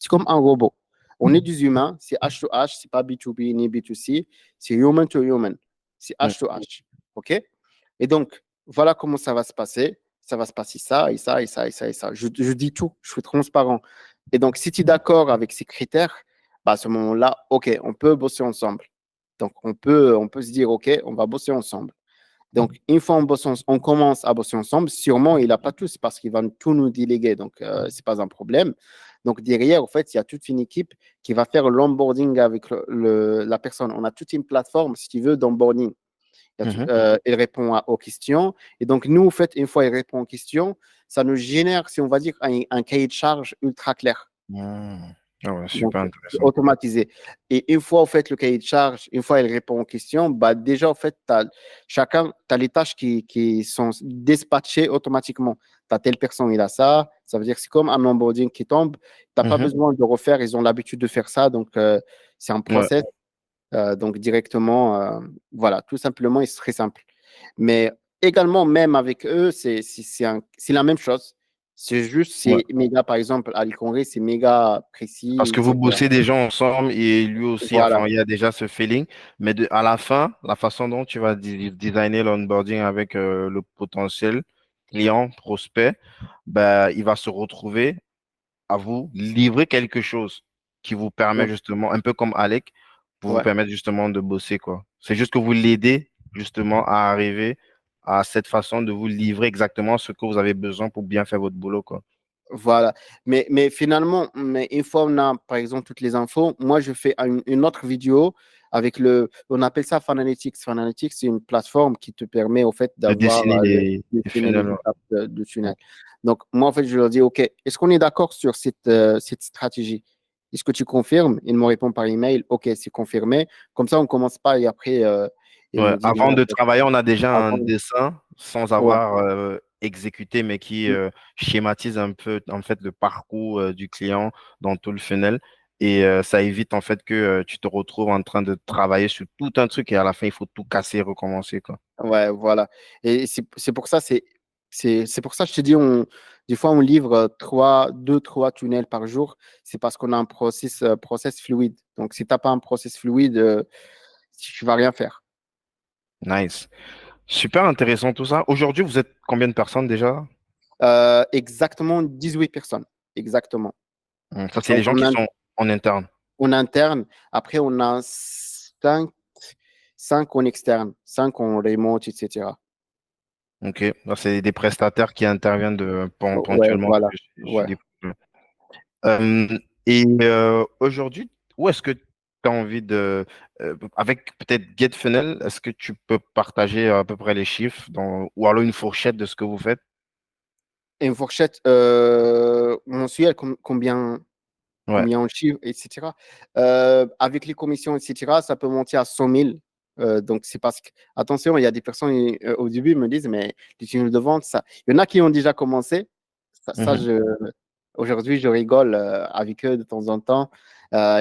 C'est comme un robot. On est des humains, c'est H to H, c'est pas B2B ni B2C, c'est human to human, c'est Mm. H to H. OK? Et donc, voilà comment ça va se passer. Ça va se passer ça et ça et ça et ça et ça. Je dis tout, je suis transparent. Et donc, si tu es d'accord avec ces critères, bah, à ce moment-là, OK, on peut bosser ensemble. Donc, on peut se dire, OK, on va bosser ensemble. Donc, une fois on commence à bosser ensemble, sûrement, il n'a pas tous parce qu'il va tout nous déléguer. Donc, ce n'est pas un problème. Donc, derrière, en fait, il y a toute une équipe qui va faire l'onboarding avec la personne. On a toute une plateforme, si tu veux, d'onboarding. Mhm. Il répond aux questions. Et donc, nous, en fait, une fois il répond aux questions, ça nous génère, si on va dire, un cahier de charge ultra clair. Mm. Ah ouais, Donc, super c'est intéressant. automatisé. Et une fois, en fait, le cahier de charge, une fois, il répond aux questions, bah, déjà, en fait, chacun, tu as les tâches qui sont dispatchées automatiquement. Tu as telle personne, il a ça. Ça veut dire que c'est comme un onboarding qui tombe. Tu n'as pas Mhm. besoin de refaire. Ils ont l'habitude de faire ça. Donc, c'est un Ouais. process. Donc, directement, voilà, tout simplement, c'est très simple. Mais également, même avec eux, c'est la même chose. C'est juste, Ouais. c'est méga, par exemple, à l'Icongré, c'est méga Parce précis, que vous etc. bossez déjà ensemble et lui aussi, Voilà, enfin, il y a déjà ce feeling. Mais à la fin, la façon dont tu vas designer l'onboarding avec le potentiel client, prospect, ben, il va se retrouver à vous livrer quelque chose qui vous permet ouais, justement, un peu comme Alec, pour vous ouais. permettre justement de bosser, quoi. C'est juste que vous l'aidez justement à arriver à cette façon de vous livrer exactement ce que vous avez besoin pour bien faire votre boulot, quoi. Voilà. Mais finalement, une fois on a, par exemple, toutes les infos, moi, je fais une autre vidéo avec on appelle ça Fanalytics. Fanalytics, c'est une plateforme qui te permet, au fait, De d'avoir, dessiner les dessiner les funnels. étapes du tunnel. Donc, moi, en fait, je leur dis, OK, est-ce qu'on est d'accord sur cette stratégie? Est-ce que tu confirmes? Ils me répondent par email, OK, c'est confirmé. Comme ça, on commence pas et après, ils Ouais, me disent avant non, en de fait, travailler, on a déjà un avant, dessin sans ouais. avoir exécuté, mais qui schématise un peu en fait le parcours du client dans tout le funnel. Et ça évite en fait que tu te retrouves en train de travailler sur tout un truc et à la fin, il faut tout casser et recommencer, quoi. Ouais, voilà. Et c'est pour ça, c'est pour ça que je te dis, des fois, on livre deux, trois tunnels par jour. C'est parce qu'on a un process fluide. Donc, si tu n'as pas un process fluide, tu vas rien faire. Nice. Super intéressant tout ça. Aujourd'hui, vous êtes combien de personnes déjà? Exactement 18 personnes. Exactement. Ça, c'est les Donc, gens qui sont en interne. en interne. Après, on a cinq en externe, 5 en remote, etc. OK. Donc, c'est des prestataires qui interviennent Ouais, ponctuellement voilà. chez Ouais. des. Et aujourd'hui, où est-ce que tu as envie avec peut-être GetFunnel, est-ce que tu peux partager à peu près les chiffres ou alors une fourchette de ce que vous faites? Une fourchette mensuelle, combien? Ouais. Combien on chiffre, etc. Avec les commissions, etc., ça peut monter à 100 000. Donc, c'est parce que, attention, il y a des personnes au début me disent, mais les tunnels de vente, ça. Il y en a qui ont déjà commencé. Mhm. Aujourd'hui, je rigole avec eux de temps en temps,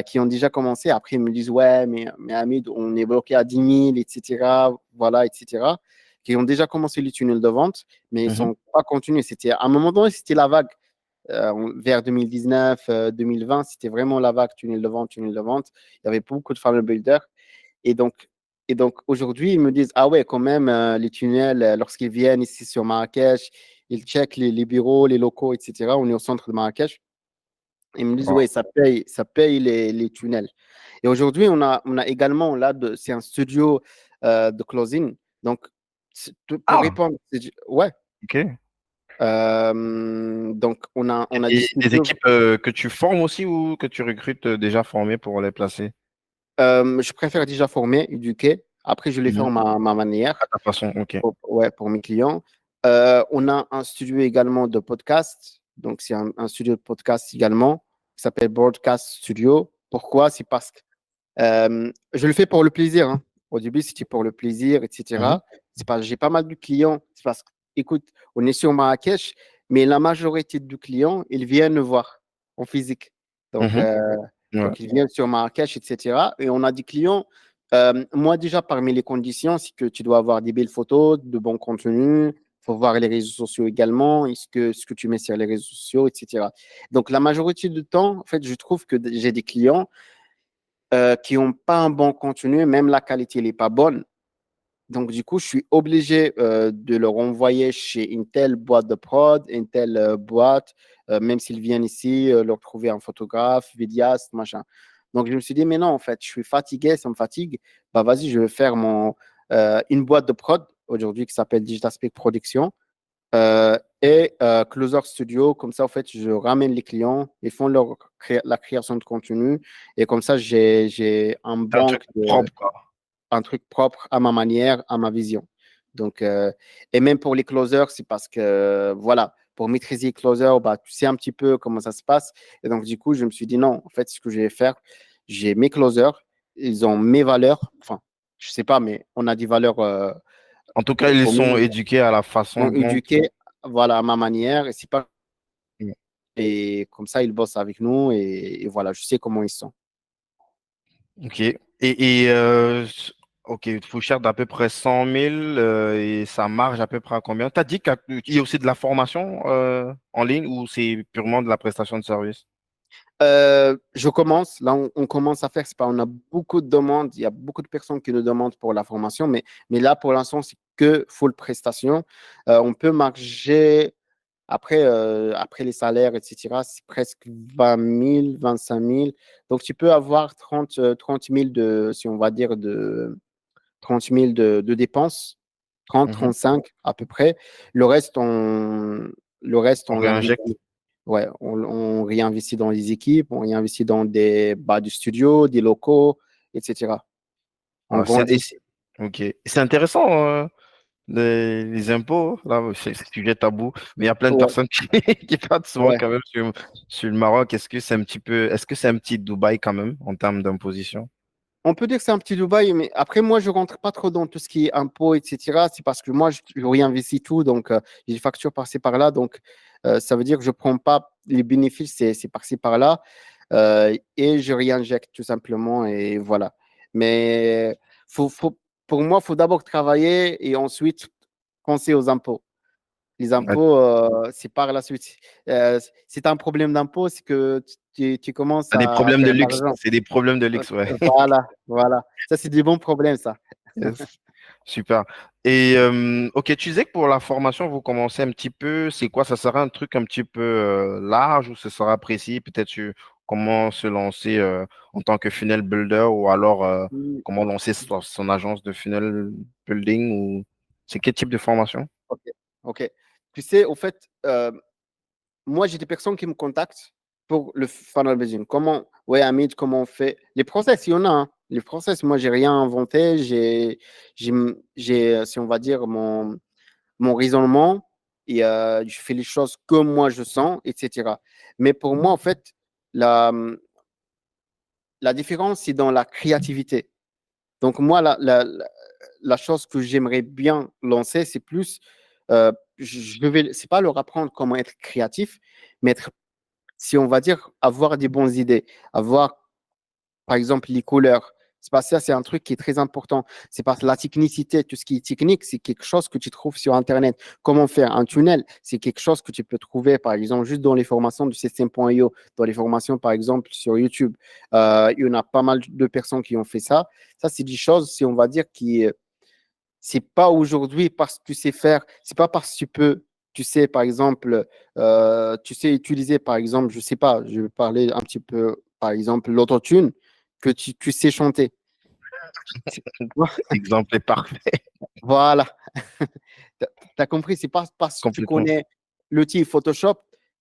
qui ont déjà commencé. Après, ils me disent, ouais, mais Hamid, on est bloqué à 10 000, etc. Voilà, etc. Qui ont déjà commencé les tunnels de vente, mais ils ne Mhm. sont pas continués. À un moment donné, c'était la vague vers 2019, 2020, c'était vraiment la vague tunnel de vente, tunnel de vente. Il y avait beaucoup de funnel builders. Et donc, et donc aujourd'hui, ils me disent, ah ouais, quand même, les tunnels, lorsqu'ils viennent ici sur Marrakech, ils checkent les bureaux, les locaux, etc. On est au centre de Marrakech. Ils me disent, Wow. oui, ça paye les tunnels. Et aujourd'hui, on a également, là, c'est un studio de closing. Donc, pour Ah, répondre, ouais. OK. Donc, on a des Des studios. équipes que tu formes aussi ou que tu recrutes déjà formées pour les placer? Je préfère déjà former, éduquer. Après, je les fais Mhm. en ma manière, À ta façon, OK. ouais, pour mes clients. On a un studio également de podcast. Donc, c'est un studio de podcast également qui s'appelle Broadcast Studio. Pourquoi? C'est parce que je le fais pour le plaisir, hein. Au début, c'était pour le plaisir, Mhm. etc. C'est parce que j'ai pas mal de clients. C'est parce que, écoute, on est sur Marrakech, mais la majorité de clients, ils viennent nous voir en physique. Donc, Mhm. Ouais. ils viennent sur Marrakech, etc. Et on a des clients. Moi, déjà, parmi les conditions, c'est que tu dois avoir des belles photos, de bons contenus. Il faut voir les réseaux sociaux également, ce que tu mets sur les réseaux sociaux, etc. Donc, la majorité du temps, en fait, je trouve que j'ai des clients qui n'ont pas un bon contenu, même la qualité n'est pas bonne. Donc, du coup, je suis obligé de leur envoyer chez une telle boîte de prod, une telle boîte, même s'ils viennent ici, leur trouver un photographe, vidéaste, machin. Donc, je me suis dit, mais non, en fait, je suis fatigué, ça me fatigue. Bah, vas-y, je vais faire une boîte de prod aujourd'hui qui s'appelle Digital Speak Production et Closer Studio. Comme ça, en fait, je ramène les clients, ils font la création de contenu et comme ça, j'ai un C'est un truc banque propre, quoi. un truc propre à ma manière, à ma vision. Donc, et même pour les closers, c'est parce que, voilà, pour maîtriser les closers, bah, tu sais un petit peu comment ça se passe. Et donc, du coup, je me suis dit, non, en fait, ce que je vais faire, j'ai mes closers, ils ont mes valeurs. Enfin, je sais pas, mais on a des valeurs En tout cas, ils sont communes, éduqués à la façon donc dont... éduqués, voilà, à ma manière. Et c'est pas, et comme ça, ils bossent avec nous et voilà, je sais comment ils sont. Ok. Ok, il faut cher d'à peu près 100 000 et ça marche à peu près à combien? Tu as dit qu'il y a aussi de la formation en ligne ou c'est purement de la prestation de service? Je commence, là on commence à faire, c'est pas, on a beaucoup de demandes, il y a beaucoup de personnes qui nous demandent pour la formation, mais là pour l'instant c'est que full prestation. On peut marger après les salaires, etc., c'est presque 20 000, 25 000. Donc tu peux avoir 30 000 si on va dire, 30 000 de dépenses, trente Mhm. 35 à peu près. Le reste, On on réinjecte. l'investit. Ouais, on réinvestit dans les équipes, on réinvestit dans du studio, des locaux, etc. On Ah, grandit. ok. C'est intéressant, les impôts. Là, c'est sujet tabou, mais il y a plein de Ouais, personnes qui, qui partent souvent ouais. quand même sur le Maroc. Est-ce que c'est un petit Dubaï quand même en termes d'imposition? On peut dire que c'est un petit Dubaï, mais après, moi, je rentre pas trop dans tout ce qui est impôts, etc. C'est parce que moi, je réinvestis tout, donc j'ai des factures par-ci par-là, donc ça veut dire que je prends pas les bénéfices, c'est par-ci par-là, et je réinjecte tout simplement, et voilà. Mais pour moi, il faut d'abord travailler et ensuite penser aux impôts. Les Ouais, impôts, c'est par la suite. Si tu as un problème d'impôt, c'est que tu commences t'as des à problèmes de faire de luxe. l'argent. C'est des problèmes de luxe, ouais. Voilà, voilà. Ça, c'est des bons problèmes, ça. Yes. Super. Et ok, tu disais que pour la formation, vous commencez un petit peu, c'est quoi? Ça sera un truc un petit peu large ou ce sera précis? Peut-être sur comment se lancer en tant que funnel builder ou alors Hmm, comment lancer son agence de funnel building ou c'est quel type de formation? ok, ok. Tu sais, au fait, moi, j'ai des personnes qui me contactent pour le funnel building. Comment, ouais, Hamid, comment on fait? Les process, il y en a, hein. Les process, moi, j'ai rien inventé. J'ai, si on va dire, mon raisonnement et je fais les choses comme moi je sens, etc. Mais pour moi, en fait, la, la différence, c'est dans la créativité. Donc, moi, la chose que j'aimerais bien lancer, c'est plus, c'est pas leur apprendre comment être créatif, mais être, si on va dire, avoir des bonnes idées, avoir par exemple, les couleurs. C'est pas ça, c'est un truc qui est très important. C'est parce que la technicité, tout ce qui est technique, c'est quelque chose que tu trouves sur Internet. Comment faire un tunnel, c'est quelque chose que tu peux trouver, par exemple, juste dans les formations du système.io, dans les formations, par exemple, sur YouTube. Il y en a pas mal de personnes qui ont fait ça. Ça, c'est des choses, si on va dire, qui, c'est pas aujourd'hui parce que tu sais faire, c'est pas parce que tu sais, par exemple, tu sais utiliser, par exemple, je sais pas, je vais parler un petit peu, par exemple, l'autotune, que tu sais chanter. L'exemple est parfait, Voilà. Tu as compris, c'est pas parce que tu complètement. connais l'outil Photoshop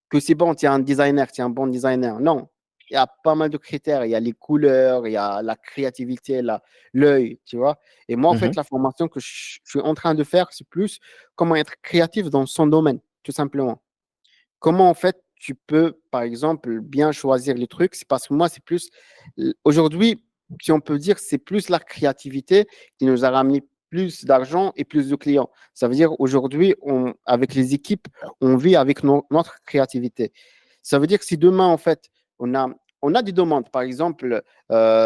que c'est bon, tu es un designer, tu es un bon designer. Non, il y a pas mal de critères. Il y a les couleurs, il y a la créativité, l'œil, tu vois. Et moi, en Mhm. fait, la formation que je suis en train de faire, c'est plus comment être créatif dans son domaine, tout simplement. Comment, en fait, tu peux, par exemple, bien choisir les trucs. C'est parce que moi, c'est plus, aujourd'hui, si on peut dire, c'est plus la créativité qui nous a ramené plus d'argent et plus de clients. Ça veut dire, aujourd'hui, avec les équipes, on vit avec notre créativité. Ça veut dire que si demain, en fait, on a on a des demandes. Par exemple,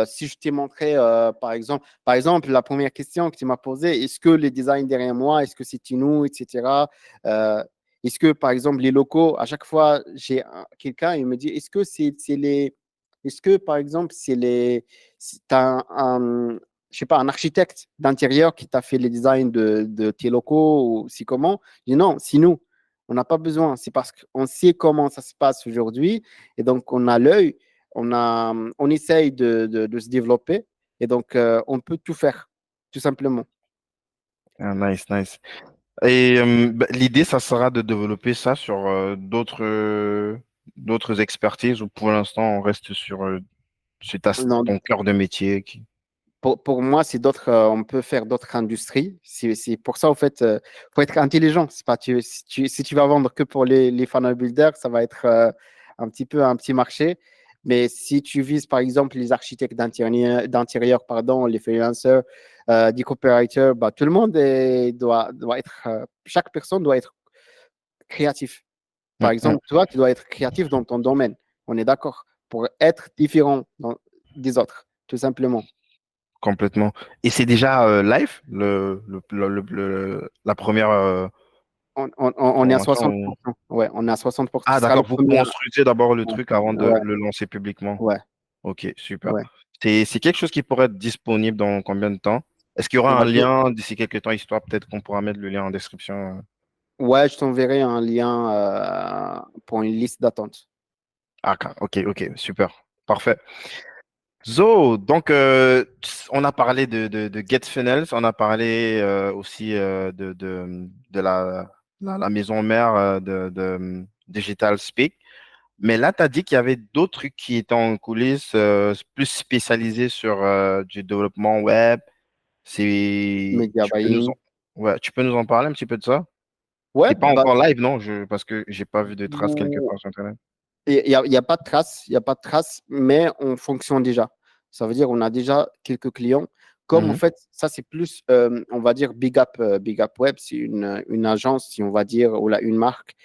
si je t'ai montré, par exemple, la première question que tu m'as posée, est-ce que les designs derrière moi, est-ce que c'est Tino, etc. Euh, Est-ce que, par exemple, les locaux, à chaque fois, j'ai quelqu'un, il me dit, est-ce que c'est les, est-ce que, par exemple, t'as je sais pas, un architecte d'intérieur qui t'a fait les designs de tes locaux ou c'est comment? Je dis non, c'est nous. On n'a pas besoin. C'est parce qu'on sait comment ça se passe aujourd'hui et donc on a l'œil, on essaye de se développer et donc on peut tout faire, tout simplement. Ah, nice, nice. Et bah, l'idée, ça sera de développer ça sur d'autres expertises ou pour l'instant, on reste sur Non, ton cœur de métier qui... pour moi, c'est d'autres, on peut faire d'autres industries. C'est pour ça, en fait, faut être intelligent. C'est pas, si tu vas vendre que pour les funnel builders, ça va être un petit peu un petit marché. Mais si tu vises, par exemple, les architectes d'intérieur, pardon, les freelancers, des copywriters, bah, tout le monde doit être, chaque personne doit être créatif. Mm, Par mm, exemple, toi, tu dois être créatif dans ton domaine. On est d'accord. Pour être différent des autres, tout simplement. complètement. Et c'est déjà live, la première On est à formation 60%. Ouais, on est à 60%. Ah, Ce sera le d'accord, vous premier. construisez d'abord le Ouais, truc avant de ouais, le lancer publiquement. ouais, Ok, super. ouais. C'est quelque chose qui pourrait être disponible dans combien de temps? Est-ce qu'il y On aura va un dire, lien d'ici quelques temps, histoire peut-être qu'on pourra mettre le lien en description? ouais, je t'enverrai un lien pour une liste d'attente. Ah, ok, ok, super. Parfait. Zo, donc on a parlé de GetFunnels, on a parlé aussi de la maison mère de Digital Speak. Mais là, tu as dit qu'il y avait d'autres trucs qui étaient en coulisses, plus spécialisés sur du développement web. Media Tu peux buying. ouais, tu peux nous en parler un petit peu de ça? Ouais, C'est pas bah, encore live, non? Parce que j'ai pas vu de traces quelque part sur Internet. il y a pas de traces, il y a pas de traces, mais on fonctionne déjà. Ça veut dire on a déjà quelques clients. Comme en Mhm. fait, ça c'est plus, on va dire Big Up Web, c'est une agence, si on va dire, ou là, une marque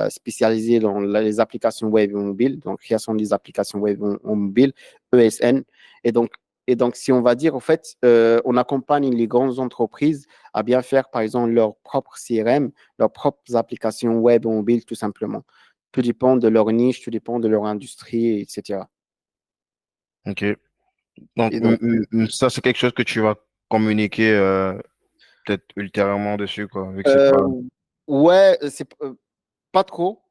spécialisée dans les applications web et mobile, donc création des applications web en mobile, ESN. Et donc, et donc, si on va dire, en fait, on accompagne les grandes entreprises à bien faire, par exemple, leur propre CRM, leurs propres applications web et mobile, tout simplement. Tout dépend de leur niche, tout dépend de leur industrie, etc. Ok. Donc, Et donc, ça, c'est quelque chose que tu vas communiquer peut-être ultérieurement dessus, quoi, vu que c'est pas. euh, ouais, c'est pas trop,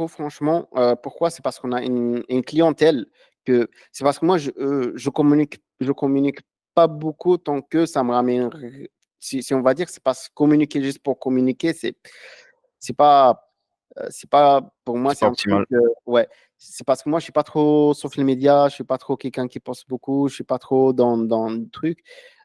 franchement. Pourquoi? C'est parce qu'on a une clientèle que c'est parce que moi, je communique pas beaucoup tant que ça me ramène. Si on va dire, c'est parce que communiquer juste pour communiquer, c'est pas. C'est pas, pour moi, C'est c'est pas un truc, optimal. ouais. C'est parce que moi, je suis pas trop social media, je suis pas trop quelqu'un qui poste beaucoup, je suis pas trop dans le truc.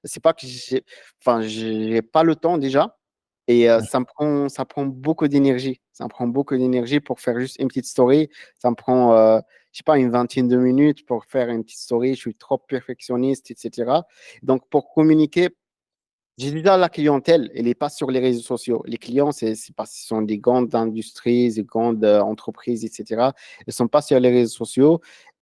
C'est pas que j'ai pas le temps déjà. Et ça prend beaucoup d'énergie. Ça me prend beaucoup d'énergie pour faire juste une petite story. Ça me prend, je sais pas, une vingtaine de minutes pour faire une petite story. Je suis trop perfectionniste, etc. Donc, pour communiquer, j'ai déjà la clientèle, elle n'est pas sur les réseaux sociaux. Les clients, c'est parce qu'ils sont des grandes industries, des grandes entreprises, etc. Ils ne sont pas sur les réseaux sociaux.